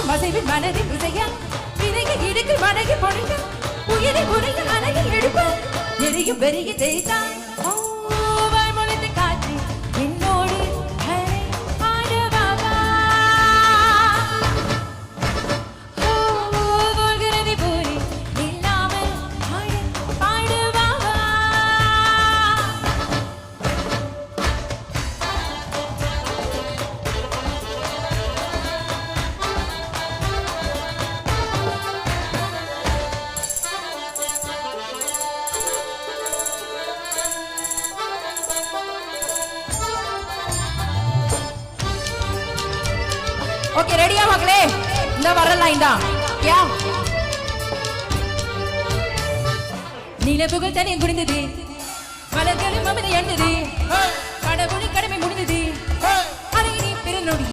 மசைவில் மனதில் இசைய விதைகள் இடுக்கு மனகி பொழுங்க உயிரை உரையில் அழகில் எடுப்ப எரியும் பெரிய தேய்த்தான் முளைத்து காற்று என்னோடு ஓகே ரெடியா மக்களே இந்த வரலாம் இந்தா யா நிலவுகள் தனியும் குடிந்தது மலர்களும் அமதி எண்ணது கடவுளின் கடமை முடிந்தது அதை நீ பெருநொடி